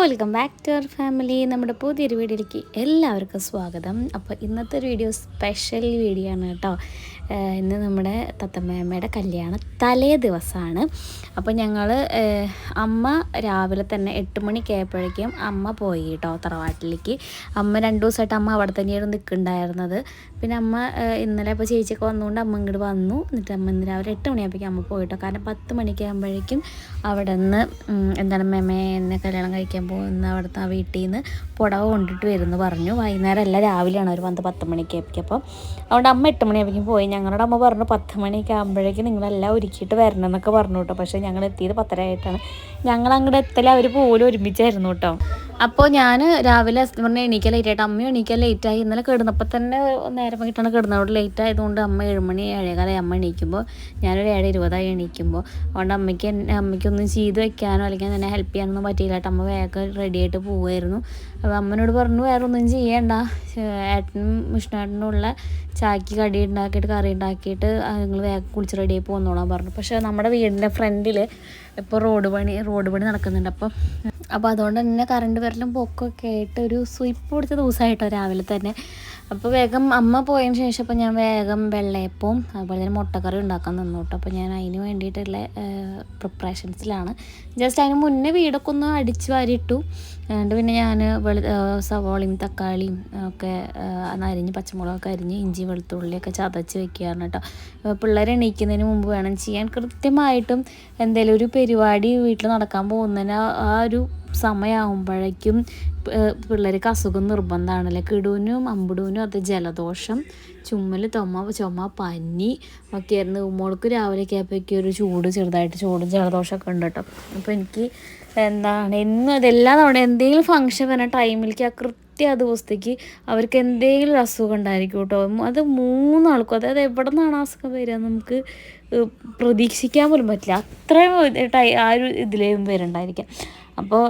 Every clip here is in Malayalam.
Welcome back to our family. നമ്മുടെ പുതിയൊരു വീഡിയോയിലേക്ക് എല്ലാവർക്കും സ്വാഗതം. അപ്പോൾ ഇന്നത്തെ ഒരു വീഡിയോ സ്പെഷ്യൽ വീഡിയോ ആണ് കേട്ടോ. ഇന്ന് നമ്മുടെ തത്തമ്മയുടെ കല്യാണ തലേ ദിവസമാണ്. അപ്പോൾ ഞങ്ങൾ അമ്മ രാവിലെ തന്നെ 8 മണിക്കായപ്പോഴേക്കും അമ്മ പോയി കേട്ടോ തറവാട്ടിലേക്ക്. അമ്മ 2 ദിവസമായിട്ട് അമ്മ അവിടെ തന്നെയായിരുന്നു നിൽക്കുന്നുണ്ടായിരുന്നത്. പിന്നെ അമ്മ ഇന്നലെ ഇപ്പോൾ ചേച്ചിയൊക്കെ വന്നുകൊണ്ട് അമ്മ ഇങ്ങോട്ട് വന്നു. എന്നിട്ട് അമ്മ ഇന്ന് രാവിലെ 8 മണിയാകുമ്പോഴേക്കും അമ്മ പോയിട്ടോ. കാരണം 10 മണിക്കാകുമ്പോഴേക്കും അവിടെ നിന്ന് എന്താണ് എന്നെ കല്യാണം കഴിക്കാൻ പോകുന്ന അവിടുത്തെ ആ വീട്ടിൽ നിന്ന് പുടവ കൊണ്ടിട്ട് വരുമെന്ന് പറഞ്ഞു. വൈകുന്നേരം അല്ല, രാവിലെയാണ് അവർ വന്ന് 10 മണിക്കാകുമ്പോഴേക്കും. അപ്പോൾ അതുകൊണ്ട് അമ്മ 8 മണിയാകുമ്പോഴേക്കും പോയി. ഞങ്ങളുടെ അമ്മ പറഞ്ഞു 10 മണിയൊക്കെ ആകുമ്പോഴേക്കും നിങ്ങളെല്ലാം ഒരുക്കിയിട്ട് വരണം എന്നൊക്കെ പറഞ്ഞു കേട്ടോ. പക്ഷേ ഞങ്ങൾ എത്തിയത് 10:30 ആയിട്ടാണ്. ഞങ്ങൾ അങ്ങോട്ട് എത്തല അവർ പോലും ഒരുമിച്ചായിരുന്നു കേട്ടോ. അപ്പോൾ ഞാൻ രാവിലെ പറഞ്ഞാൽ എണീക്കാൻ ലേറ്റായിട്ട്, അമ്മയും എണീക്കാൻ ലേറ്റായി. ഇന്നലെ കിടന്നപ്പോൾ തന്നെ നേരം കിട്ടണം കിടന്നവിടെ ലേറ്റ് ആയതുകൊണ്ട് അമ്മ 7 മണി 7:15 അമ്മ എണീക്കുമ്പോൾ ഞാനൊരു 7:20 എണീക്കുമ്പോൾ. അതുകൊണ്ട് അമ്മയ്ക്കൊന്നും ചെയ്ത് വെക്കാനോ അല്ലെങ്കിൽ എന്നെ ഹെൽപ്പ് ചെയ്യാനൊന്നും പറ്റിയില്ല കേട്ടോ. അമ്മ വേഗം റെഡിയായിട്ട് പോവുമായിരുന്നു. അപ്പോൾ അമ്മനോട് പറഞ്ഞു വേറെ ഒന്നും ചെയ്യണ്ട, ഏട്ടനും വിഷ്ണുവേട്ടനുള്ള ചാക്കി കടി ഉണ്ടാക്കിയിട്ട് കറി ഉണ്ടാക്കിയിട്ട് നിങ്ങൾ വേഗം കുളിച്ച് റെഡിയായി പോകുന്നോളാൻ പറഞ്ഞു. പക്ഷേ നമ്മുടെ വീടിൻ്റെ ഫ്രണ്ടിൽ ഇപ്പോൾ റോഡ് പണി നടക്കുന്നുണ്ട്. അപ്പോൾ അതുകൊണ്ട് തന്നെ കറണ്ട് വരലും പൊക്കൊക്കെ ആയിട്ട് ഒരു സ്വീപ്പ് പിടിച്ച ദിവസമായിട്ടോ രാവിലെ തന്നെ. അപ്പോൾ വേഗം അമ്മ പോയതിന് ശേഷം അപ്പോൾ ഞാൻ വേഗം വെള്ളയപ്പവും അതുപോലെ തന്നെ മുട്ടക്കറി ഉണ്ടാക്കാൻ നിന്നു കേട്ടോ. അപ്പോൾ ഞാൻ അതിന് വേണ്ടിയിട്ടുള്ള പ്രിപ്പറേഷൻസിലാണ്. ജസ്റ്റ് അതിന് മുന്നേ വീടൊക്കെ ഒന്ന് അടിച്ച് വാരിയിട്ടു. അതുകൊണ്ട് പിന്നെ ഞാൻ സവോളയും തക്കാളിയും ഒക്കെ അരിഞ്ഞ് പച്ചമുളകൊക്കെ അരിഞ്ഞ് ഇഞ്ചി വെളുത്തുള്ളിയൊക്കെ ചതച്ച് വെക്കുകയാണ് കേട്ടോ. പിള്ളേർ എണീക്കുന്നതിന് മുമ്പ് വേണം ചെയ്യാൻ. കൃത്യമായിട്ടും എന്തെങ്കിലും ഒരു പരിപാടി വീട്ടിൽ നടക്കാൻ പോകുന്നതിന് ആ ഒരു സമയമാകുമ്പോഴേക്കും പിള്ളേർക്ക് അസുഖം നിർബന്ധമാണല്ലേ. കിടുവിനും അമ്പുടുവിനും അത് ജലദോഷം, ചുമൽ, ചുമ, പനി ഒക്കെ ആയിരുന്നു. മോൾക്ക് രാവിലെയൊക്കെ ആയപ്പോഴേക്കും ഒരു ചെറുതായിട്ട് ചൂടും ജലദോഷമൊക്കെ ഉണ്ട് കേട്ടോ. അപ്പോൾ എനിക്ക് എന്നും അതെല്ലാ തവണ എന്തെങ്കിലും ഫംഗ്ഷൻ വരുന്ന ടൈമിലേക്ക് ആ ആ ദിവസത്തേക്ക് അവർക്ക് എന്തെങ്കിലും ഒരു അസുഖം ഉണ്ടായിരിക്കും കേട്ടോ. അത് 3 ആൾക്കും, അതായത് എവിടെ നിന്നാണ് അസുഖം വരിക നമുക്ക് പ്രതീക്ഷിക്കാൻ പോലും പറ്റില്ല. അത്രയും ആ ഒരു ഇതിലേയും വരുന്നുണ്ടായിരിക്കാം. അപ്പോൾ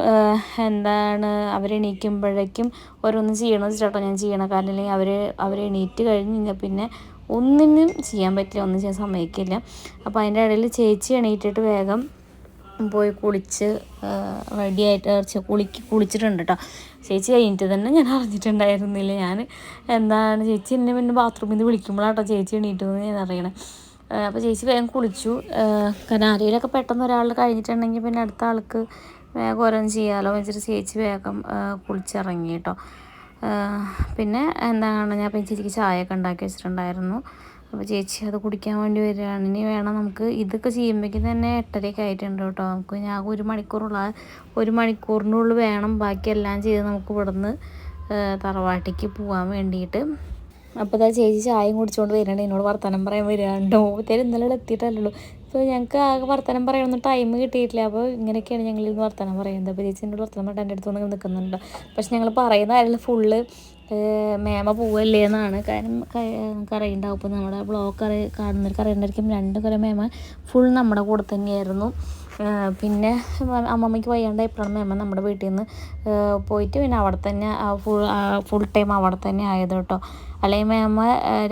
അവരെണീക്കുമ്പോഴേക്കും ഓരോന്നും ചെയ്യണമെന്ന് വെച്ചിട്ടോ ഞാൻ ചെയ്യണം. കാരണം അല്ലെങ്കിൽ അവരെണീറ്റ് കഴിഞ്ഞ് കഴിഞ്ഞാൽ പിന്നെ ഒന്നിനും ചെയ്യാൻ പറ്റില്ല, ഒന്നും ചെയ്യാൻ സമ്മതിക്കില്ല. അപ്പോൾ അതിൻ്റെ ഇടയിൽ ചേച്ചി എണീറ്റിട്ട് വേഗം പോയി കുളിച്ച് റെഡിയായിട്ട് കുളിച്ചിട്ടുണ്ട് കേട്ടോ. ചേച്ചി കഴിഞ്ഞിട്ട് തന്നെ ഞാൻ അറിഞ്ഞിട്ടുണ്ടായിരുന്നില്ല. ചേച്ചി എന്നെ പിന്നെ ബാത്റൂമിൽ നിന്ന് വിളിക്കുമ്പോഴാട്ടോ ചേച്ചി എണീറ്റതെന്ന് ഞാൻ അറിയണേ. അപ്പോൾ ചേച്ചി വേഗം കുളിച്ചു. കാരണം ആരെങ്കിലുമൊക്കെ പെട്ടെന്ന് ഒരാൾ കഴിഞ്ഞിട്ടുണ്ടെങ്കിൽ പിന്നെ അടുത്ത ആൾക്ക് വേഗം ഓരോന്ന് ചെയ്യാമല്ലോ വെച്ചിട്ട് ചേച്ചി വേഗം കുളിച്ചിറങ്ങി കേട്ടോ. പിന്നെ ഞാൻ ചേച്ചിക്ക് ചായയൊക്കെ ഉണ്ടാക്കി വെച്ചിട്ടുണ്ടായിരുന്നു. അപ്പോൾ ചേച്ചി അത് കുടിക്കാൻ വേണ്ടി വരികയാണ്. ഇനി വേണം നമുക്ക് ഇതൊക്കെ ചെയ്യുമ്പോഴേക്കും തന്നെ 8:30 ആയിട്ടുണ്ട് കേട്ടോ. നമുക്ക് ഞാൻ 1 മണിക്കൂറിനുള്ളിൽ വേണം ബാക്കിയെല്ലാം ചെയ്ത് നമുക്ക് ഇവിടുന്ന് തറവാട്ടിക്ക് പോകാൻ വേണ്ടിയിട്ട്. അപ്പോൾ ചേച്ചി ചായയും കുടിച്ചുകൊണ്ട് വരികയാണ്. എന്നോട് വർത്തമാനം പറയാൻ വരികയാണ്ടോ. ഇന്നലെ എത്തിയിട്ടല്ലോ. ഇപ്പോൾ ഞങ്ങൾക്ക് ആകെ വർത്തമാനം പറയാനൊന്നും ടൈം കിട്ടിയിട്ടില്ല. അപ്പോൾ ഇങ്ങനെയൊക്കെയാണ് ഞങ്ങൾ ഇന്ന് വർത്തമാനം പറയുന്നത്. അപ്പോൾ ചേച്ചി എന്നോട് വർത്തമാനം പറഞ്ഞിട്ട് എൻ്റെ അടുത്ത് വന്ന് നിൽക്കുന്നുണ്ടോ. പക്ഷെ ഞങ്ങൾ പറയുന്ന കാര്യങ്ങൾ ഫുള്ള് മേമ പോവല്ലേ എന്നാണ്. കാരണം നമുക്കറിയുണ്ടാവും. ഇപ്പോൾ നമ്മുടെ ബ്ലോഗ് കാണുന്നവർക്ക് അറിയണ്ടായിരിക്കും. 2 കൊല്ലം മേമ ഫുൾ നമ്മുടെ കൂടെ തന്നെയായിരുന്നു. പിന്നെ അമ്മമ്മയ്ക്ക് വയ്യാണ്ടായപ്പോഴാണ് മേമ നമ്മുടെ വീട്ടിൽ നിന്ന് പോയിട്ട് പിന്നെ അവിടെ തന്നെ ഫുൾ ടൈം അവിടെ തന്നെ ആയത് കേട്ടോ. അല്ലെങ്കിൽ മേമ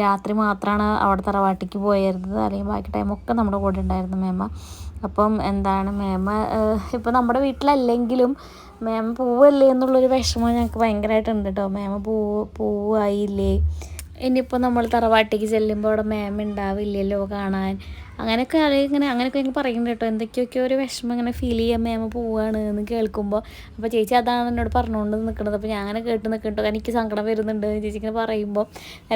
രാത്രി മാത്രമാണ് അവിടെ തറവാട്ടിക്ക് പോയിരുന്നത്. അല്ലെങ്കിൽ ബാക്കി ടൈമൊക്കെ നമ്മുടെ കൂടെ ഉണ്ടായിരുന്നു മേമ. അപ്പം മേമ ഇപ്പോൾ നമ്മുടെ വീട്ടിലല്ലെങ്കിലും മേമ പോവല്ലേ എന്നുള്ളൊരു വിഷമം ഞങ്ങൾക്ക് ഭയങ്കരമായിട്ടുണ്ട് കേട്ടോ. മേമ പോവായില്ലേ, ഇനിയിപ്പോൾ നമ്മൾ തറവാട്ടിക്ക് ചെല്ലുമ്പോൾ അവിടെ മേമ ഉണ്ടാവില്ലല്ലോ കാണാൻ, അങ്ങനെയൊക്കെ എനിക്ക് പറയുന്നുണ്ട് കേട്ടോ. എന്തൊക്കെയൊക്കെ ഒരു വിഷമം ഇങ്ങനെ ഫീൽ ചെയ്യാൻ മേമ പോവുകയാണ് എന്ന് കേൾക്കുമ്പോൾ. അപ്പോൾ ചേച്ചി അതാണ് എന്നോട് പറഞ്ഞുകൊണ്ട് നിൽക്കുന്നത്. അപ്പോൾ ഞാൻ അങ്ങനെ കേട്ട് നിൽക്കട്ടോ. എനിക്ക് സങ്കടം വരുന്നുണ്ട് ചേച്ചി ഇങ്ങനെ പറയുമ്പോൾ.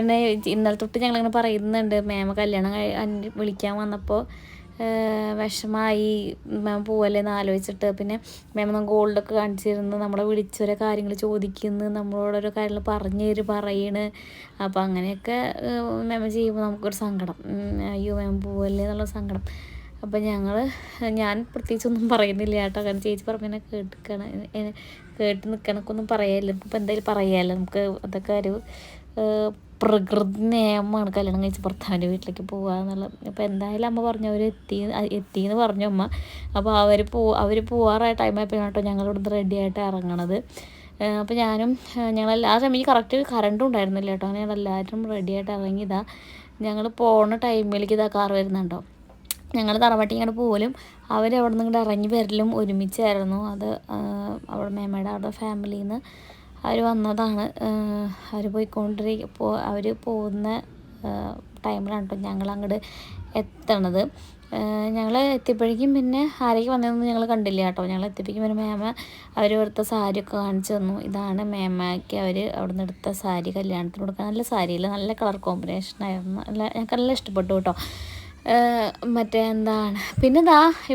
എന്നെ ഇന്നലെ തൊട്ട് ഞങ്ങളിങ്ങനെ പറയുന്നുണ്ട്, മേമ കല്യാണം വിളിക്കാൻ വന്നപ്പോൾ വിഷമായി മാം പോവല്ലേന്ന് ആലോചിച്ചിട്ട്. പിന്നെ മാം ഗോൾഡൊക്കെ കാണിച്ചിരുന്നു, നമ്മളെ വിളിച്ചോരോ കാര്യങ്ങൾ ചോദിക്കുന്നു, നമ്മളോടോരോ കാര്യങ്ങൾ പറയണ്. അപ്പോൾ അങ്ങനെയൊക്കെ മാം ചെയ്യുമ്പോൾ നമുക്കൊരു സങ്കടം, അയ്യോ മാം പോവല്ലേ എന്നുള്ള സങ്കടം. അപ്പോൾ ഞാൻ പ്രത്യേകിച്ചൊന്നും പറയുന്നില്ല കേട്ടോ. കാരണം ചേച്ചി പറഞ്ഞാൽ കേട്ട് നിൽക്കണക്കൊന്നും പറയാമല്ലോ. നമുക്കിപ്പോൾ എന്തായാലും പറയാമല്ലോ. നമുക്ക് അതൊക്കെ ഒരു പ്രകൃതി നിയമമാണ് കല്യാണം കഴിച്ച് ഭർത്താവിൻ്റെ വീട്ടിലേക്ക് പോകുക എന്നുള്ളത്. അപ്പോൾ എന്തായാലും അമ്മ പറഞ്ഞു എത്തിയെന്ന് പറഞ്ഞു അമ്മ. അപ്പോൾ അവർ പോകാറായ ടൈമായപ്പോൾ കേട്ടോ ഞങ്ങളിവിടുന്ന് റെഡിയായിട്ട് ഇറങ്ങണത്. അപ്പോൾ ഞങ്ങളെല്ലാ സമയം കറക്റ്റ് കറണ്ടും ഉണ്ടായിരുന്നില്ല കേട്ടോ. അങ്ങനെ ഞങ്ങളെല്ലാവരും റെഡിയായിട്ട് ഇറങ്ങിയതാണ്. ഞങ്ങൾ പോണ ടൈമിലേക്ക് കാർ വരുന്നുണ്ടോ. ഞങ്ങൾ തറവാട്ടി ഇങ്ങോട്ട് പോലും അവരവിടെ നിന്ന് ഇങ്ങോട്ട് ഇറങ്ങി വരലും ഒരുമിച്ചായിരുന്നു. അത് അവിടെ മേമ്മയുടെ അവിടെ ഫാമിലിയിൽ നിന്ന് അവർ വന്നതാണ്. അവർ അവർ പോകുന്ന ടൈമിലാണ് കേട്ടോ ഞങ്ങൾ അങ്ങോട്ട് എത്തണത്. ഞങ്ങൾ എത്തിയപ്പോഴേക്കും പിന്നെ ആരേക്ക് വന്നതെന്ന് ഞങ്ങൾ കണ്ടില്ല കേട്ടോ. ഞങ്ങൾ എത്തിയപ്പോഴേക്കും പിന്നെ മേമ അവർ എടുത്ത സാരിയൊക്കെ കാണിച്ചു തന്നു. ഇതാണ് മേമയ്ക്ക് അവർ അവിടെ നിന്ന് എടുത്ത സാരി, കല്യാണത്തിന് കൊടുക്കാൻ. നല്ല സാരിയില്ല, നല്ല കളർ കോമ്പിനേഷനായിരുന്നു. ഞങ്ങൾക്ക് നല്ല ഇഷ്ടപ്പെട്ടു കേട്ടോ. മറ്റേ എന്താണ് പിന്നെ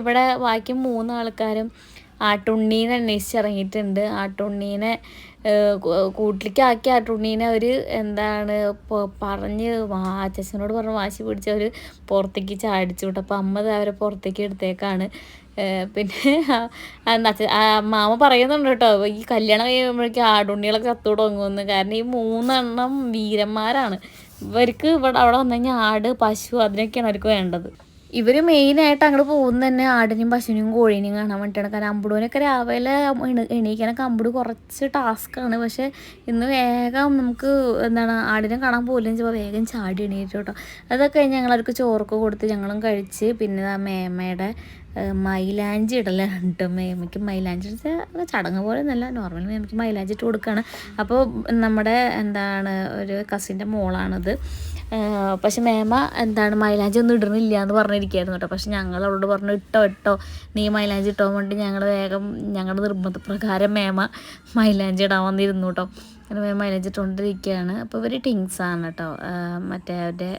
ഇവിടെ ബാക്കി 3 ആൾക്കാരും ആട്ടുണ്ണീനെ അന്വേഷിച്ചിറങ്ങിയിട്ടുണ്ട്. ആട്ടുണ്ണീനെ കൂട്ടിലേക്കാക്കി ആട്ടുണ്ണീനെ അവർ എന്താണ് പറഞ്ഞ് അച്ഛനോട് പറഞ്ഞ് വാശി പിടിച്ച് അവർ പുറത്തേക്ക് ചാടിച്ചു വിട്ടു. അപ്പോൾ അമ്മ അവരെ പുറത്തേക്ക് എടുത്തേക്കാണ്. പിന്നെ മാമ പറയുന്നുണ്ട് കേട്ടോ, ഈ കല്യാണം കഴിയുമ്പോഴേക്കും ആടുണ്ണികളൊക്കെ ചത്തു തുടങ്ങുമെന്ന്. കാരണം ഈ 3 എണ്ണം വീരന്മാരാണ്. ഇവർക്ക് അവിടെ വന്നു കഴിഞ്ഞാൽ ആട്, പശു അതിനൊക്കെയാണ് അവർക്ക് വേണ്ടത്. ഇവർ മെയിനായിട്ട് അങ്ങോട്ട് പോകുന്നത് തന്നെ ആടിനെയും പശുവിനെയും കോഴീനെയും കാണാൻ വേണ്ടിയിട്ടാണ്. കാരണം അമ്പുടൂനൊക്കെ രാവിലെ എണീക്കാനൊക്കെ അമ്പുടു കുറച്ച് ടാസ്ക്കാണ്. പക്ഷേ ഇന്ന് വേഗം നമുക്ക് എന്താണ് ആടിനെ കാണാൻ പോലും ചെയ്യുമ്പോൾ വേഗം ചാടി എണീറ്റു കേട്ടോ. അതൊക്കെ കഴിഞ്ഞ് ഞങ്ങളവർക്ക് ചോറൊക്കെ കൊടുത്ത് ഞങ്ങളും കഴിച്ച്. പിന്നെ മേമയുടെ മൈലാഞ്ചി ഇടലുണ്ട്. മേമയ്ക്ക് മൈലാഞ്ചി ഇട്ട് ചടങ്ങ് പോലെ ഒന്നുമല്ല, നോർമലി മേമയ്ക്ക് മൈലാഞ്ചി ഇട്ട് കൊടുക്കുകയാണ്. അപ്പോൾ നമ്മുടെ എന്താണ് ഒരു കസിൻ്റെ മോളാണിത്. പക്ഷെ മേമ എന്താണ് മൈലാഞ്ചി ഒന്നും ഇടണില്ല എന്ന് പറഞ്ഞിരിക്കുകയായിരുന്നു കേട്ടോ. പക്ഷെ ഞങ്ങൾ അവളോട് പറഞ്ഞു ഇട്ടോ നീ മൈലാഞ്ചി ഇട്ടോ വേണ്ടി ഞങ്ങൾ വേഗം ഞങ്ങളുടെ നിർബന്ധപ്രകാരം മേമ മൈലാഞ്ചി ഇടാൻ വന്നിരുന്നു കേട്ടോ. അങ്ങനെ മേമ മൈലാഞ്ചി ഇട്ടുകൊണ്ടിരിക്കുകയാണ്. അപ്പോൾ ഇവർ ടിങ്സാണ് കേട്ടോ. മറ്റേ അവരുടെ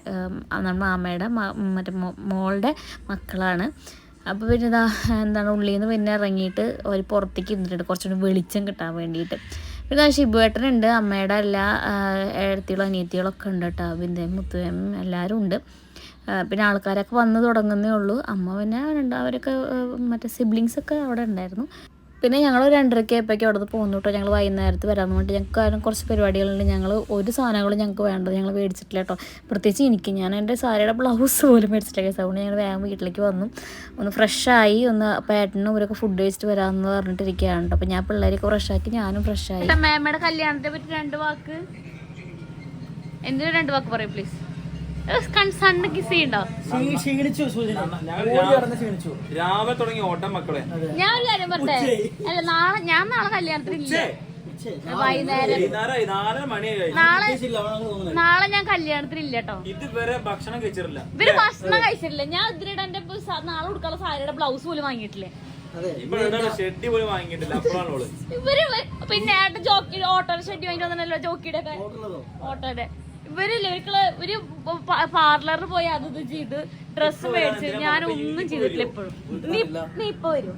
നമ്മുടെ മാമയുടെ മറ്റേ മോളുടെ മക്കളാണ്. അപ്പോൾ പിന്നെ എന്താണ് ഉള്ളിൽ നിന്ന് പിന്നെ ഇറങ്ങിയിട്ട് അവർ പുറത്തേക്ക് ഇരുന്നിട്ടുണ്ട് കുറച്ചുകൂടി വെളിച്ചം കിട്ടാൻ വേണ്ടിയിട്ട്. പിന്നെ ഷിബുവേട്ടനുണ്ട്, അമ്മയുടെ എല്ലാ ഏഴത്തികളും അനിയത്തികളൊക്കെ ഉണ്ട് കേട്ടോ. ബിന്ദയും മുത്തുവേം എല്ലാവരും ഉണ്ട്. പിന്നെ ആൾക്കാരൊക്കെ വന്ന് തുടങ്ങുന്നേ ഉള്ളൂ. അമ്മ പിന്നെ അവരൊക്കെ മറ്റേ സിബ്ലിങ്സൊക്കെ അവിടെ ഉണ്ടായിരുന്നു. പിന്നെ ഞങ്ങൾ 2:30 ആയപ്പോഴേക്കും അവിടെ നിന്ന് പോകുന്നു കേട്ടോ. ഞങ്ങൾ വൈകുന്നേരത്ത് വരാമെന്ന് വേണ്ടി ഞങ്ങൾക്ക് കുറച്ച് പരിപാടികളുണ്ട്. ഞങ്ങൾ ഒരു സാധനങ്ങളും ഞങ്ങൾക്ക് വേണ്ടത് ഞങ്ങൾ മേടിച്ചിട്ടില്ല കേട്ടോ. പ്രത്യേകിച്ച് എനിക്ക് ഞാൻ എൻ്റെ സാരിയുടെ ബ്ലൗസ് പോലും മേടിച്ചിട്ടില്ല. അതുകൊണ്ട് ഞങ്ങൾ വേഗം വീട്ടിലേക്ക് വന്നു, ഒന്ന് ഫ്രഷായി, ഒന്ന് പേട്ടനും ഇവരൊക്കെ ഫുഡ് കഴിച്ചിട്ട് വരാമെന്ന് പറഞ്ഞിട്ടിരിക്കുകയാണ് കേട്ടോ. അപ്പോൾ ഞാൻ പിള്ളേരൊക്കെ ഫ്രഷാക്കി, ഞാനും ഫ്രഷായി. മേമ്മയുടെ കല്യാണത്തെ പറ്റി 2 വാക്ക്, എന്തിനും 2 വാക്ക് പറയും പ്ലീസ്. രാവിലെ തുടങ്ങി ഓട്ടം മക്കളെ. ഞാൻ ഒരു കാര്യം പറഞ്ഞേ, അല്ല ഞാൻ നാളെ കല്യാണത്തിനില്ല. വൈകുന്നേരം നാളെ ഞാൻ കല്യാണത്തിനില്ല കേട്ടോ. ഇതുവരെ ഭക്ഷണം കഴിച്ചിട്ടില്ല. ഇവര് ഭക്ഷണം കഴിച്ചിട്ടില്ല. ഞാൻ ഇതിനിടെ എന്റെ നാളെ കൊടുക്കാനുള്ള സാരിയുടെ ബ്ലൗസ് പോലും വാങ്ങിയിട്ടില്ലേ. ഷെഡി പോലും വാങ്ങിയിട്ടില്ല. അപ്പോഴാണ് ഇവര് പിന്നെ ജോക്കി ഓട്ടോയുടെ ഷെഡി വാങ്ങിട്ട് വന്നല്ലോ, ജോക്കിയുടെ ഒക്കെ ഓട്ടോയുടെ. ഇവരില്ലേ ഒരു പാർലറിൽ പോയി അത് ചെയ്ത് ഡ്രസ്സ് മേടിച്ച് ഞാനൊന്നും ചെയ്തിട്ടില്ല. എപ്പോഴും നീ ഇപ്പൊ വരും.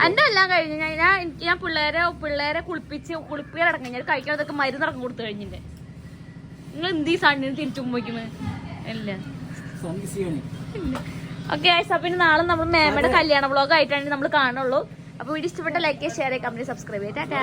എന്റെ എല്ലാം കഴിഞ്ഞു. ഞാൻ പിള്ളേരെ കുളിപ്പിക്കാനടക്കം ഞാൻ കഴിക്കാതൊക്കെ മരുന്നിറക്കം കൊടുത്തു കഴിഞ്ഞില്ല. നിങ്ങൾ എന്ത് ഈ സണ്ണിന് തിരിച്ചുമ്പോയിക്കുന്നത് അല്ല. ഓക്കെ, പിന്നെ നാളെ നമ്മൾ മേമയുടെ കല്യാണ വ്ളോഗ് ആയിട്ടാണ് നമ്മൾ കാണുള്ളൂ. അപ്പോൾ വീഡിയോ ഇഷ്ടപ്പെട്ട ലൈക്ക്, ഷെയർ, കമന്റ്, സബ്സ്ക്രൈബ് ചെയ്യാം. ടാറ്റാ.